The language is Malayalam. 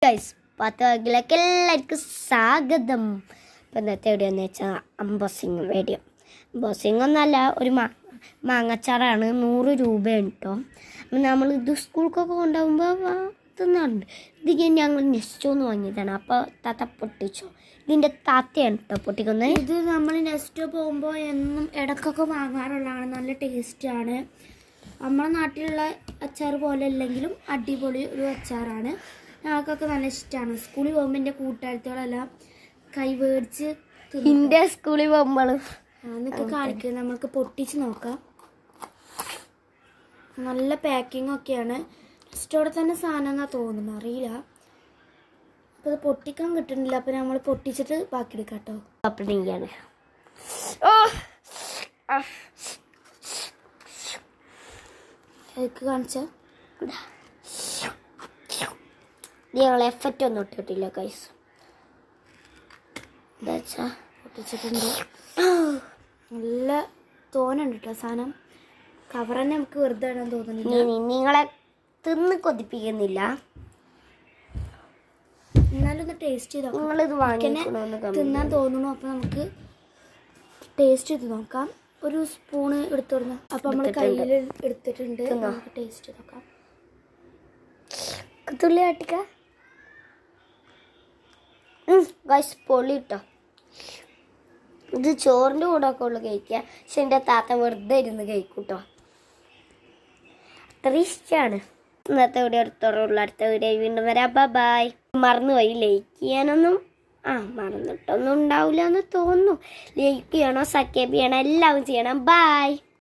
ഗൈസ് 10 വകയിലേക്ക് എല്ലാവർക്കും സ്വാഗതം. ഇപ്പം ഇന്നത്തെ വീഡിയോ എന്ന് വെച്ചാൽ അംബോസിങ് വീഡിയോ. അംബോസിങ് ഒന്നല്ല, ഒരു മാങ്ങച്ചാറാണ്. 100 രൂപയാണ് കേട്ടോ. അപ്പം നമ്മളിത് സ്കൂൾക്കൊക്കെ കൊണ്ടുപോകുമ്പോൾ തിന്നാറുണ്ട്. ഇത് ഞങ്ങൾ നെസ്റ്റോന്ന് വാങ്ങിയതാണ്. അപ്പോൾ താത്ത പൊട്ടിച്ചു. ഇതിൻ്റെ താത്തയാണ് കേട്ടോ പൊട്ടിക്കുന്നത്. ഇത് നമ്മൾ നെസ്റ്റോ പോകുമ്പോൾ എന്നും ഇടയ്ക്കൊക്കെ വാങ്ങാറുള്ളതാണ്. നല്ല ടേസ്റ്റാണ്. നമ്മുടെ നാട്ടിലുള്ള അച്ചാർ പോലെ അല്ലെങ്കിലും അടിപൊളി ഒരു അച്ചാറാണ്. ഞങ്ങൾക്കൊക്കെ നല്ല ഇഷ്ടമാണ്. സ്കൂളിൽ പോകുമ്പോൾ എൻ്റെ കൂട്ടുകാരത്തോടെല്ലാം കൈ മേടിച്ച് എൻ്റെ സ്കൂളിൽ പോകുമ്പോൾ എന്നൊക്കെ കാണിക്കുക. നമ്മൾക്ക് പൊട്ടിച്ച് നോക്കാം. നല്ല പാക്കിംഗ് ഒക്കെയാണ്. നെസ്റ്റോടെ തന്നെ സാധനം എന്നാണ് തോന്നുന്നു, അറിയില്ല. അപ്പോൾ അത് പൊട്ടിക്കാൻ കിട്ടുന്നില്ല. അപ്പോൾ നമ്മൾ പൊട്ടിച്ചിട്ട് ബാക്കി എടുക്കാം കേട്ടോ. അപ്പഴാണ് എനിക്ക് കാണിച്ചാൽ ഞങ്ങൾ എഫക്റ്റ് ഒന്നും ഇട്ടിട്ടില്ല ഗൈസ്. എന്താ വെച്ചാൽ പൊട്ടിച്ചിട്ടുണ്ട്. നല്ല തോന്നുന്നുണ്ട് കേട്ടോ സാധനം. കവർ തന്നെ നമുക്ക് വെറുതെ ഇടാൻ തോന്നുന്നില്ല. നിങ്ങളെ തിന്ന് കൊതിപ്പിക്കുന്നില്ല. എന്നാലും ഒന്ന് ടേസ്റ്റ് ചെയ്ത് നിങ്ങളിത് വാങ്ങിനെ തിന്നാൻ തോന്നുന്നു. അപ്പോൾ നമുക്ക് ടേസ്റ്റ് ചെയ്ത് നോക്കാം. ഒരു സ്പൂണ് എടുത്തോടുന്ന. അപ്പോൾ നമ്മൾ കയ്യിൽ എടുത്തിട്ടുണ്ട്. നമുക്ക് ടേസ്റ്റ് ചെയ്ത് നോക്കാം. തുള്ളി കാട്ടിക്ക ഗൈസ്, പൊളി കേട്ടോ. ഇത് ചോറിൻ്റെ കൂടെ ഒക്കെ ഉള്ളു കഴിക്കുക. പക്ഷെ എൻ്റെ താത്ത വെറുതെ ഇരുന്ന് കഴിക്കും കേട്ടോ. അത്ര ഇഷ്ടമാണ്. ഇന്നത്തെ വീഡിയോ എടുത്തോറുള്ള അടുത്ത വീഡിയോ വീണ്ടും വരാം. ബൈ. മറന്നുപോയി ലൈക്ക് ചെയ്യാനൊന്നും മറന്നിട്ടൊന്നും ഉണ്ടാവില്ല എന്ന് തോന്നുന്നു. ലൈക്ക് ചെയ്യണോ, സബ്സ്ക്രൈബ് ചെയ്യണം, എല്ലാം ചെയ്യണം. ബൈ.